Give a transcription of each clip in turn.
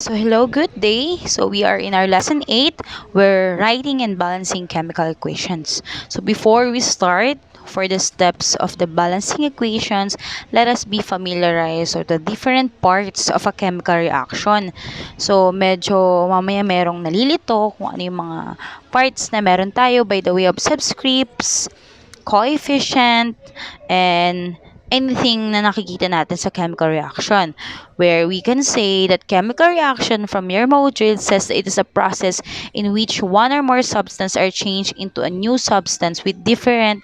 So hello, good day. So we are in our lesson 8. We're writing and balancing chemical equations. So before we start, for the steps of the balancing equations, let us be familiarized with the different parts of a chemical reaction. So medyo mamaya merong nalilito kung ano yung mga parts na meron tayo by the way of subscripts, coefficient, and anything na nakikita natin sa chemical reaction, where we can say that chemical reaction from your module says that it is a process in which one or more substance are changed into a new substance with different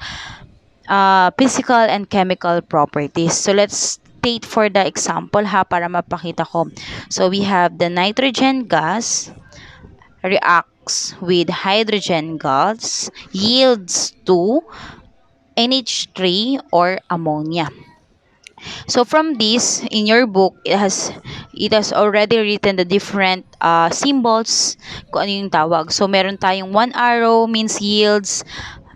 physical and chemical properties. So let's state for the example para mapakita ko. So we have the nitrogen gas reacts with hydrogen gas, yields to NH3 or ammonia. So from this, in your book, it has already written the different symbols kung ano yung tawag. So meron tayong one arrow means yields,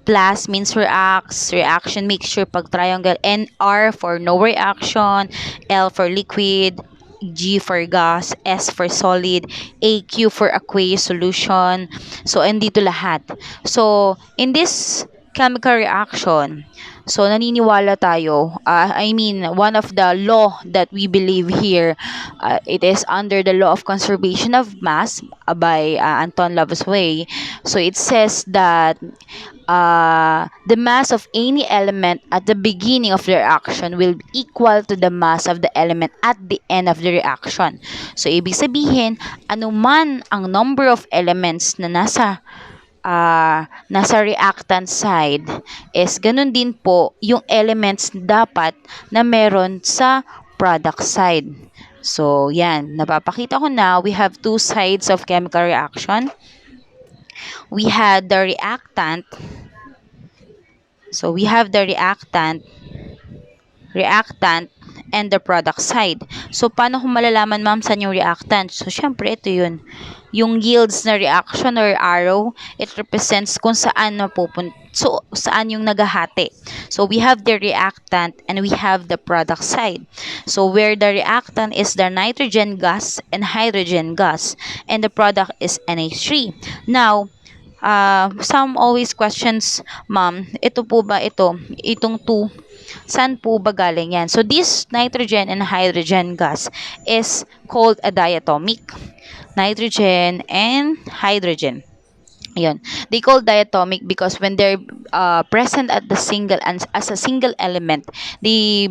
plus means reacts, reaction mixture pag triangle, NR for no reaction, L for liquid, G for gas, S for solid, AQ for aqueous solution. So, andito lahat. So, in this chemical reaction, so naniniwala tayo, one of the law that we believe here, it is under the law of conservation of mass by Anton Lavoisier. So, it says that the mass of any element at the beginning of the reaction will be equal to the mass of the element at the end of the reaction. So, ibig sabihin, anuman ang number of elements na nasa reactant side is ganun din po yung elements dapat na meron sa product side. So, yan. Napapakita ko na we have two sides of chemical reaction. We had the reactant. So, we have the reactant, and the product side. So, paano kung malalaman, ma'am, saan yung reactant? So, syempre, ito yun. Yung yields na reaction or arrow, it represents kung saan mapupunta. So, saan yung naghahati. So, we have the reactant and we have the product side. So, where the reactant is the nitrogen gas and hydrogen gas, and the product is NH3. Now, some always questions, ma'am, ito po ba itong two, saan po ba galing yan? So, this nitrogen and hydrogen gas is called a diatomic. Nitrogen and hydrogen. Yun. They call diatomic because when they're present at the single and as a single element, they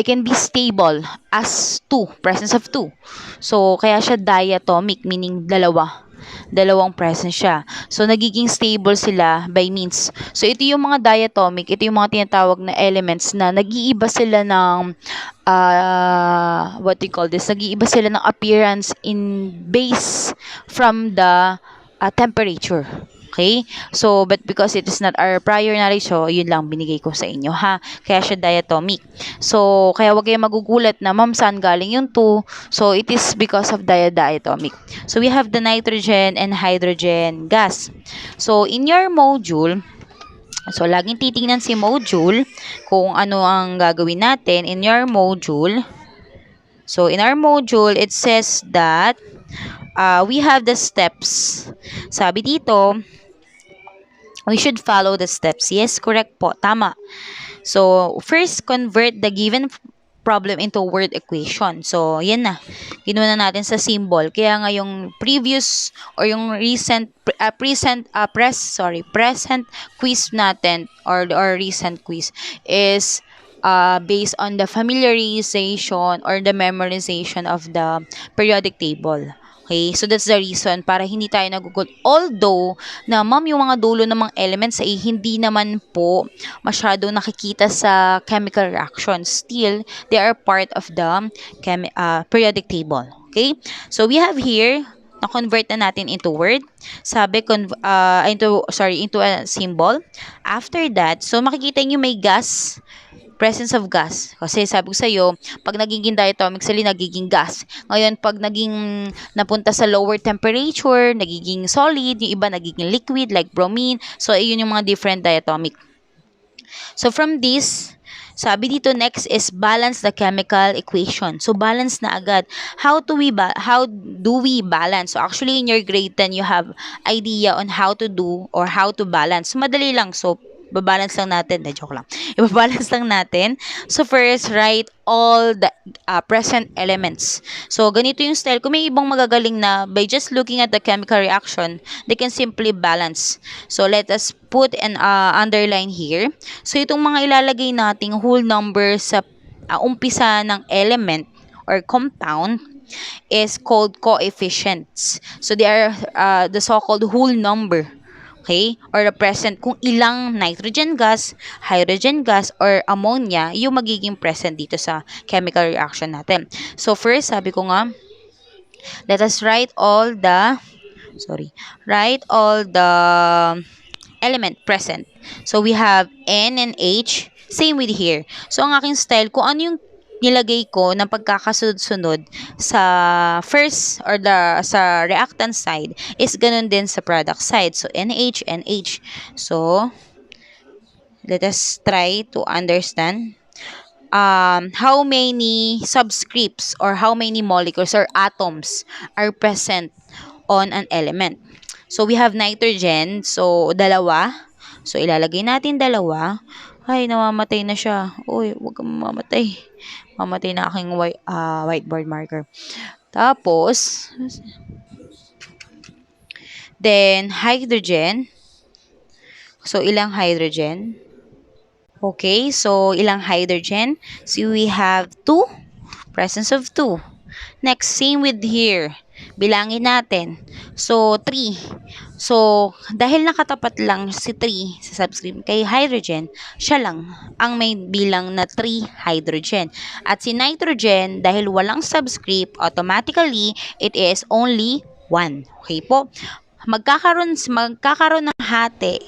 can be stable as two, presence of two. So kaya siya diatomic, meaning dalawang presence siya. So nagiging stable sila by means. So ito yung mga diatomic, ito yung mga tinatawag na elements na nag-iiba sila ng what do you call this? Nag-iiba sila ng appearance in base from the temperature. Okay? So, but because it is not our prior knowledge, so yun lang binigay ko sa inyo, ha? Kaya siya diatomic. So, kaya wag kayong magugulat na, ma'am, saan galing yung 2? So, it is because of diatomic. So, we have the nitrogen and hydrogen gas. So, in your module, so, laging titingnan si module kung ano ang gagawin natin in your module. So, in our module, it says that we have the steps. Sabi dito, we should follow the steps. Yes, correct po. Tama. So, first, convert the given problem into word equation. So, yan na. Ginawa na natin sa symbol. Kaya nga yung previous or yung present quiz natin or recent quiz is based on the familiarization or the memorization of the periodic table. Okay, so that's the reason para hindi tayo nagugulat. Although, na ma'am, yung mga dulo ng mga elements ay hindi naman po masyado nakikita sa chemical reaction. Still, they are part of the periodic table. Okay, so we have here, na-convert na natin into word. Sabi, into a symbol. After that, so makikita nyo may gas, presence of gas. Kasi sabi ko sa'yo, pag nagiging diatomic sila, nagiging gas. Ngayon, pag napunta sa lower temperature, nagiging solid, yung iba nagiging liquid like bromine. So, ayun yung mga different diatomic. So, from this, Sabi dito next is balance the chemical equation. So balance na agad. How do we balance? So actually in your grade 10 you have idea on how to do or how to balance. So, madali lang. So babalance lang natin. Joke lang. Ibabalance lang natin. So first, write all the present elements. So ganito yung style. Kung may ibang magagaling na by just looking at the chemical reaction, they can simply balance. So let us put an underline here. So itong mga ilalagay nating whole number sa umpisa ng element or compound is called coefficients. So they are the so-called whole number. Okay? Or present kung ilang nitrogen gas, hydrogen gas, or ammonia yung magiging present dito sa chemical reaction natin. So first, sabi ko nga, let us write all the element present. So we have N and H, same with here. So ang aking style, kung ano yung nilagay ko ng pagkakasunod-sunod sa first or sa reactant side is ganun din sa product side. So NH, NH. So let us try to understand how many subscripts or how many molecules or atoms are present on an element. So we have nitrogen, so dalawa. So ilalagay natin dalawa. Ay, namamatay na siya. Uy, wag kang mamamatay. Mamatay na aking whiteboard marker. Tapos, then hydrogen. So ilang hydrogen? Okay, so ilang hydrogen? So we have 2. Presence of 2. Next, same with here. Bilangin natin. So, 3. So, dahil nakatapat lang si 3 sa subscript kay hydrogen, siya lang ang may bilang na 3 hydrogen. At si nitrogen, dahil walang subscript, automatically, it is only 1. Okay po? Magkakaroon ng hati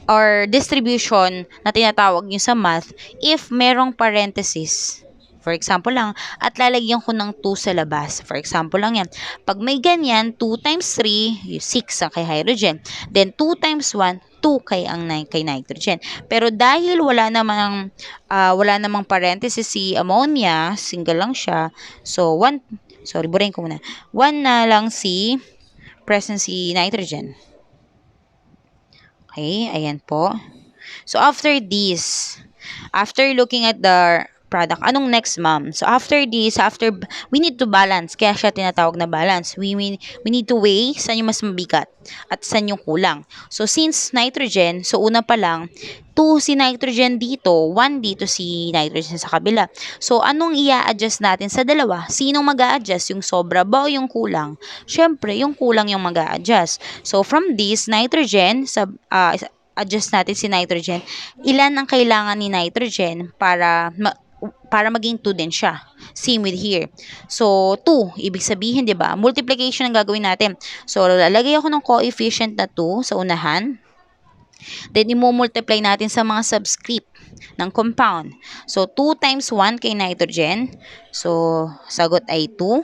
or distribution na tinatawag nyo sa math if merong parenthesis. For example lang, at lalagyan ko ng 2 sa labas. For example lang yan. Pag may ganyan, 2 times 3, 6 ang kay hydrogen. Then 2 times 1, 2 kay nitrogen. Pero dahil wala namang parenthesis si ammonia, single lang siya. So burahin ko muna. 1 na lang present si nitrogen. Okay, ayan po. So, after looking at the product, anong next, ma'am? So, after we need to balance. Kaya siya tinatawag na balance. We need to weigh saan yung mas mabigat at saan yung kulang. So, since nitrogen, so una pa lang, 2 si nitrogen dito, 1 dito si nitrogen sa kabila. So, anong i-adjust natin sa dalawa? Sinong mag-a-adjust? Yung sobra ba o yung kulang? Siyempre, yung kulang yung mag-a-adjust. So, from this, nitrogen, adjust natin si nitrogen. Ilan ang kailangan ni nitrogen para maging 2 din siya. Same with here. So, 2. Ibig sabihin, di ba? Multiplication ang gagawin natin. So, lalagay ako ng coefficient na 2 sa unahan. Then, i-multiply natin sa mga subscript ng compound. So, 2 times 1 kay nitrogen. So, sagot ay 2.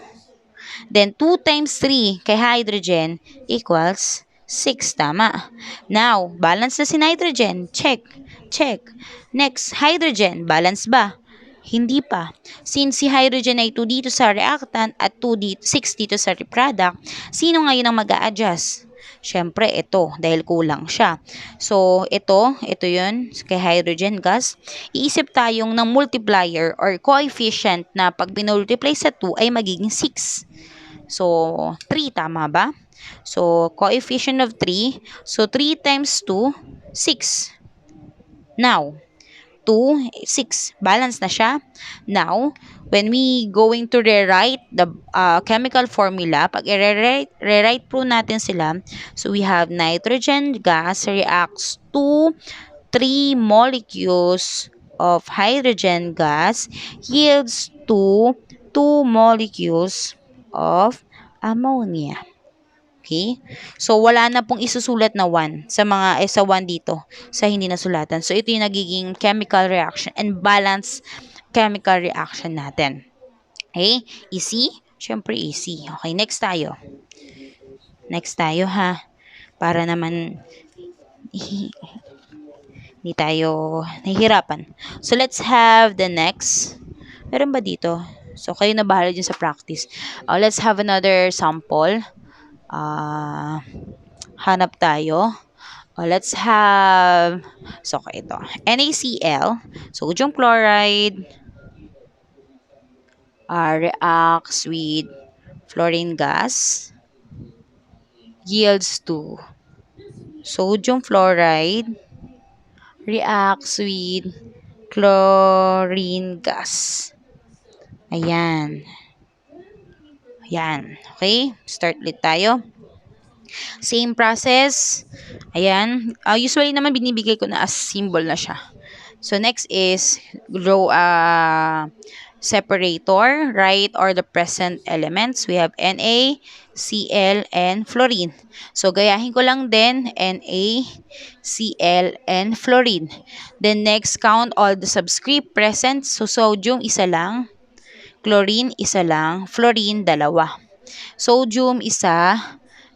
Then, 2 times 3 kay hydrogen equals 6. Tama. Now, balance na si nitrogen. Check. Check. Next, hydrogen. Balance ba? Hindi pa. Since si hydrogen ay 2 dito sa reactant at 6 dito sa product, sino ngayon ang mag-a-adjust? Siyempre, ito, dahil kulang siya. So, ito yun, kay hydrogen gas. Iisip tayong ng multiplier or coefficient na pag binultiply sa 2 ay magiging 6. So, 3, tama ba? So, coefficient of 3. So, 3 times 2, 6. Now, 2, 6. Balance na siya. Now, when we going to rewrite the chemical formula, pag rewrite po natin sila, so we have nitrogen gas reacts to 3 molecules of hydrogen gas yields to 2 molecules of ammonia. Okay? So, wala na pong isusulat na 1 sa 1 dito sa hindi nasulatan. So, ito yung nagiging chemical reaction and balance chemical reaction natin. Okay? Easy? Siyempre easy. Okay, next tayo. Next tayo ha. Para naman Hindi tayo nahihirapan. So, let's have the next. Meron ba dito? So, kayo na bahala dyan sa practice. Let's have another sample. Hanap tayo. Let's have, so, ito. NaCl, sodium chloride, reacts with fluorine gas, yields to sodium fluoride, reacts with chlorine gas. Ayan. Ayan. Okay? Start ulit tayo. Same process. Ayan. Usually naman binibigay ko na as symbol na siya. So, next is draw a separator. Write or the present elements. We have Na, Cl, and fluorine. So, gayahin ko lang din Na, Cl, and fluorine. Then, next, count all the subscript present. So, sodium, isa lang. Chlorine, isa lang. Fluorine, dalawa. Sodium, isa.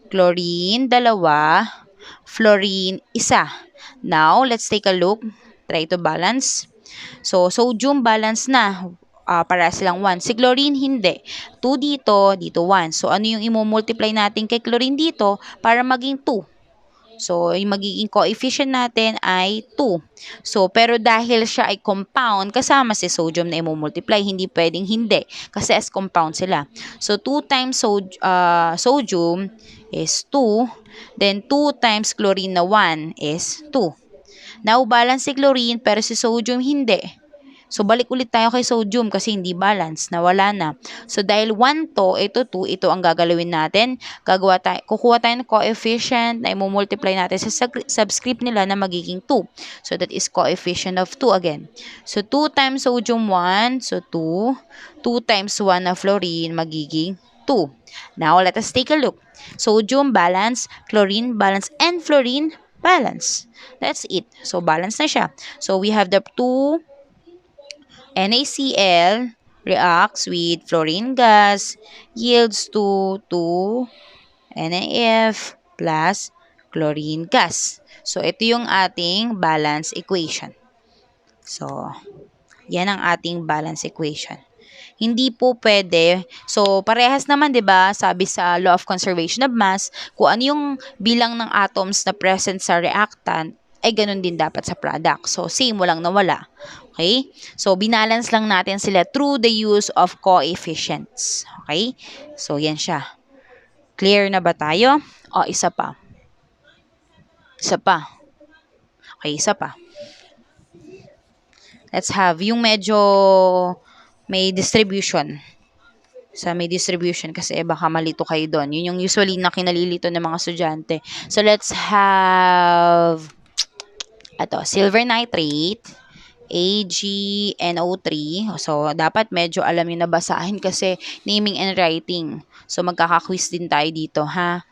Chlorine, dalawa. Fluorine, isa. Now, let's take a look. Try to balance. So, sodium balance na. Para silang 1. Si chlorine, hindi. 2 dito, dito 1. So, ano yung i-multiply natin kay chlorine dito para maging 2? So, yung magiging coefficient natin ay 2. So, pero dahil siya ay compound, kasama si sodium na i-multiply, hindi pwedeng hindi. Kasi as compound sila. So, 2 times sodium is 2. Then, 2 times chlorine na 1 is 2. Now, balance si chlorine, pero si sodium hindi. So, balik ulit tayo kay sodium kasi hindi balance, nawala na. So, dahil 1 to, ito 2, ito ang gagalawin natin. Kukuha tayo ng coefficient na i-multiply natin sa subscript nila na magiging 2. So, that is coefficient of 2 again. So, 2 times sodium 1, so 2. 2 times 1 na fluorine, magiging 2. Now, let us take a look. Sodium, balance. Chlorine, balance. And fluorine, balance. That's it. So, balance na siya. So, we have the 2 NaCl reacts with fluorine gas, yields to 2 NaF plus chlorine gas. So, ito yung ating balance equation. So, yan ang ating balance equation. Hindi po pwede. So, parehas naman, 'di ba? Sabi sa Law of Conservation of Mass, kung ano yung bilang ng atoms na present sa reactant, ay ganun din dapat sa product. So, same, walang nawala. Okay? So, binalance lang natin sila through the use of coefficients. Okay? So, yan siya. Clear na ba tayo? O, isa pa. Isa pa. Okay, isa pa. Let's have yung medyo may distribution. Sa may distribution kasi baka malito kayo doon. Yun yung usually na kinalilito ng mga estudyante. So, let's have silver nitrate, AgNO3. So, dapat medyo alam nyo na basahin kasi naming and writing. So, magkaka-quiz din tayo dito, ha?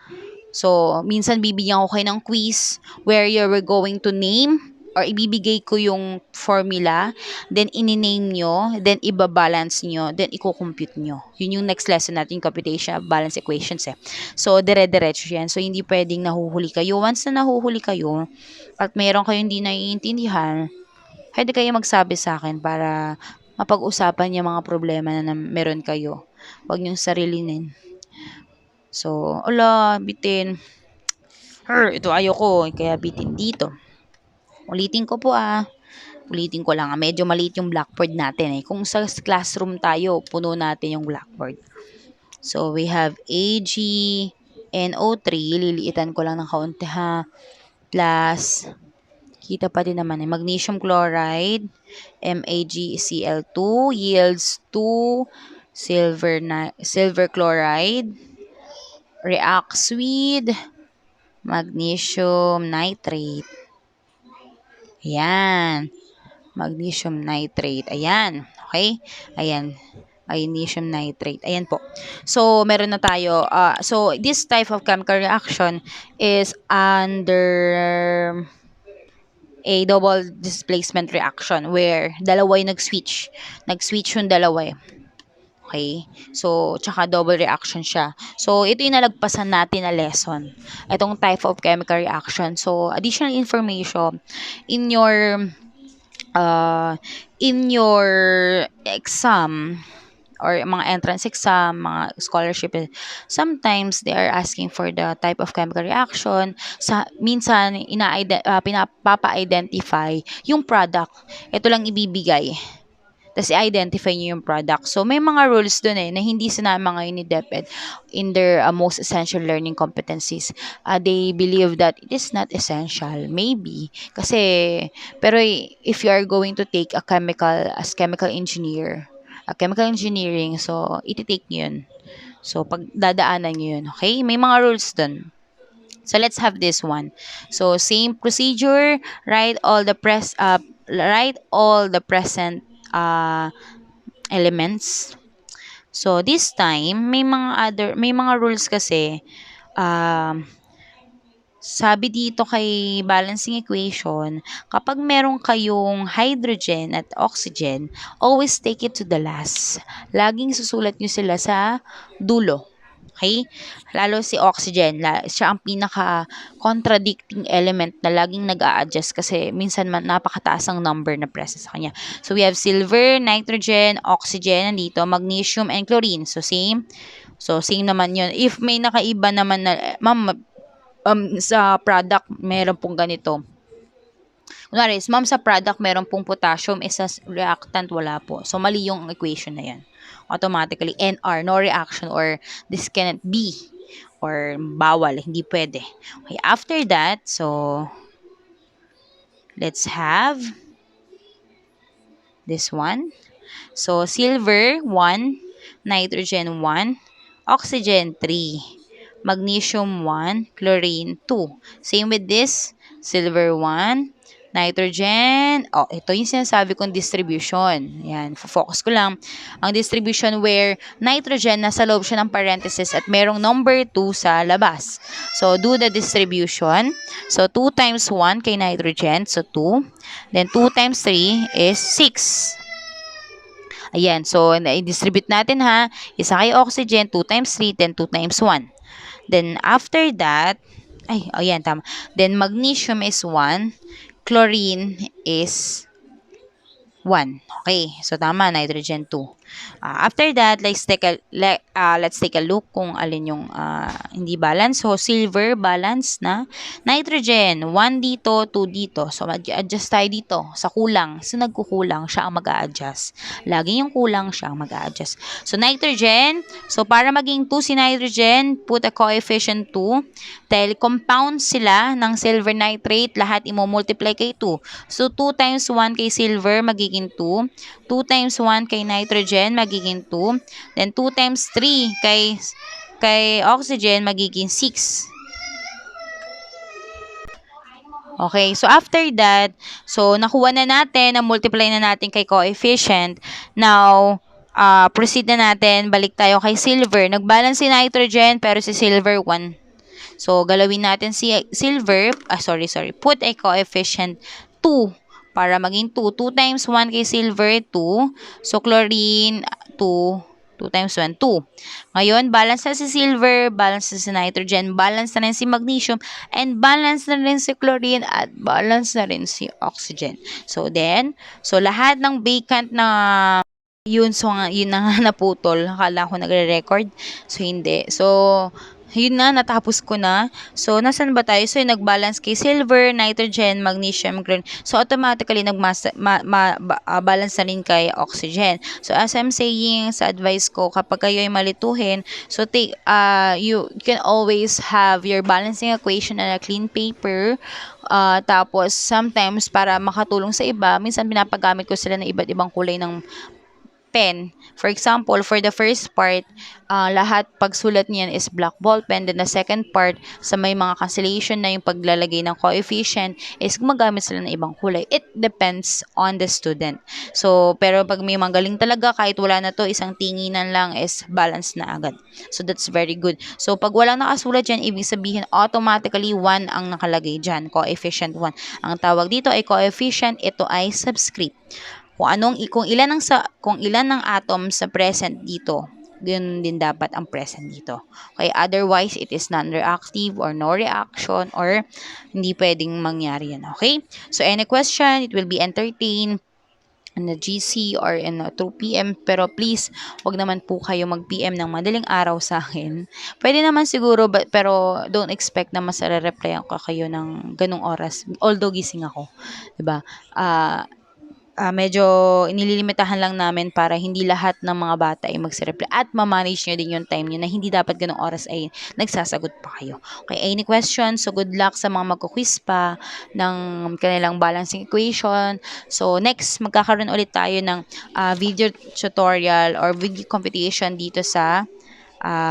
So, minsan bibigyan ko kayo ng quiz where you're going to name or ibibigay ko yung formula, then ini-name nyo, then ibabalance nyo, then i-compute nyo. Yun yung next lesson natin, computation of balance equations eh. So, dire-diretso yan. So, hindi pwedeng nahuhuli kayo. Once na nahuhuli kayo, at meron kayong hindi naiintindihan, pwede kayo magsabi sa akin para mapag-usapan yung mga problema na meron kayo. Huwag nyong sarilinin. So, bitin. Ito ayoko, kaya bitin dito. Ulitin ko po Ulitin ko lang medyo maliit yung blackboard natin eh. Kung sa classroom tayo, puno natin yung blackboard. So, we have AgNO3, liliitan ko lang ng kaunti ha, plus, kita pa din naman magnesium chloride, MaGCl2, yields to silver chloride, reacts with magnesium nitrate. Ayan. Magnesium nitrate. Ayan. Okay? Ayan. Magnesium nitrate. Ayan po. So, meron na tayo. So, this type of chemical reaction is under a double displacement reaction where dalawa yung nag-switch. Nag-switch yung dalawa eh. Okay? So, tsaka double reaction siya. So, ito yung nalagpasan natin na lesson. Itong type of chemical reaction. So, additional information in your uh, exam or mga entrance exam, mga scholarship, sometimes they are asking for the type of chemical reaction. Minsan, pinapapa-identify yung product. Ito lang ibibigay. Tapos i-identify nyo yung product. So, may mga rules dun na hindi sinama ngayon ni DepEd in their most essential learning competencies. They believe that it is not essential. Maybe. Kasi, pero if you are going to take a chemical engineer, a chemical engineering, so, iti-take nyo yun. So, pag dadaanan nyo yun. Okay? May mga rules dun. So let's have this one. So same procedure, write all the present elements. So this time may mga rules kasi. um Sabi dito kay balancing equation, kapag meron kayong hydrogen at oxygen, always take it to the last. Laging susulat nyo sila sa dulo. Okay? Lalo si oxygen, siya ang pinaka-contradicting element na laging nag-a-adjust kasi minsan napakataas ang number na present sa kanya. So, we have silver, nitrogen, oxygen, nandito, magnesium, and chlorine. So, same. So, same naman yun. If may nakaiba naman na, ma'am, sa product, meron pong ganito. Kunwari, ma'am, sa product, meron pong potassium, sa reactant, wala po. So, mali yung equation na yan. Automatically, NR, no reaction, or this cannot be, or bawal, hindi pwede. Okay, after that, so, let's have this one. So, silver, 1, nitrogen, 1, oxygen, 3, magnesium, 1, chlorine, 2. Same with this, silver, 1, nitrogen. Oh, ito yung sinasabi kong distribution. Yan, focus ko lang. Ang distribution where nitrogen, nasa loob siya ng parenthesis at merong number 2 sa labas. So, do the distribution. So, 2 times 1 kay nitrogen, so 2. Then, 2 times 3 is 6. Ayan, so i-distribute natin ha. Isa kay oxygen, 2 times 3, then 2 times 1. Then after that, ayan, tama. Then magnesium is 1, chlorine is 1. Okay, so tama, nitrogen 2. After that, let's take a look kung alin yung hindi balance. So, silver, balance na. Nitrogen, 1 dito, 2 dito. So, adjust tayo dito sa kulang. So, nagkukulang, siya ang mag-a-adjust. Lagi yung kulang, siya ang mag-a-adjust. So, nitrogen, so para maging 2 si nitrogen, put a coefficient 2. Dahil compound sila ng silver nitrate, lahat imo-multiply kay 2. So, 2 times 1 kay silver, magiging 2. 2 times 1 kay nitrogen, magiging 2. Then, 2 times 3 kay oxygen, magiging 6. Okay, so after that, so nakuha na natin, na-multiply na natin kay coefficient. Now, proceed na natin, balik tayo kay silver. Nag-balance si nitrogen, pero si silver 1. So, galawin natin si silver, put a coefficient 2 para maging 2. 2 times 1 kay silver, 2. So, chlorine, 2. 2 times 1, 2. Ngayon, balance na si silver, balance na si nitrogen, balance na rin si magnesium, and balance na rin si chlorine, at balance na rin si oxygen. So, lahat ng vacant na yun, so yun na nga naputol. Akala ko nagre-record. So, hindi. So, yun na, natapos ko na. So, nasan ba tayo? So, nag-balance kay silver, nitrogen, magnesium, chlorine. So, automatically, balance na rin kay oxygen. So, as I'm saying, sa advice ko, kapag kayo ay malituhin, so, you can always have your balancing equation on a clean paper. Tapos, sometimes, para makatulong sa iba, minsan pinapagamit ko sila ng iba't ibang kulay ng pen. For example, for the first part, lahat pagsulat niyan is black ball pen. Then the second part, sa may mga cancellation na yung paglalagay ng coefficient, is gumagamit sila ng ibang kulay. It depends on the student. So, pero pag may magaling talaga, kahit wala na to, isang tinginan lang is balance na agad. So, that's very good. So, pag walang nakasulat dyan, ibig sabihin, automatically 1 ang nakalagay dyan. Coefficient 1. Ang tawag dito ay coefficient, ito ay subscript. Kung ilan ang atom sa present dito, yun din dapat ang present dito. Okay, otherwise it is non-reactive or no reaction or hindi pwedeng mangyari yan. Okay? So any question, it will be entertained in the GC or in 2 p.m. Pero please, wag naman po kayo mag-PM ng madaling araw sa akin. Pwede naman siguro, pero don't expect na masare-replyan ka kayo ng ganong oras. Although gising ako. 'Di ba? Medyo nililimitahan lang namin para hindi lahat ng mga bata ay magse-reply at ma-manage nyo din yung time nyo na hindi dapat ganong oras ay nagsasagot pa kayo. Okay, any questions? So, good luck sa mga magkuquiz pa ng kanilang balancing equation. So, next, magkakaroon ulit tayo ng video tutorial or video computation dito sa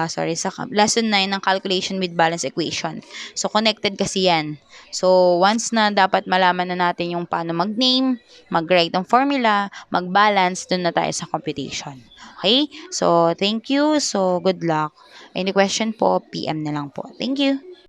sa lesson 9 ng calculation with balance equation. So, connected kasi yan. So, once na dapat malaman na natin yung paano mag-name, mag-write ng formula, mag-balance, dun na tayo sa computation. Okay? So, thank you. So, good luck. Any question po, PM na lang po. Thank you.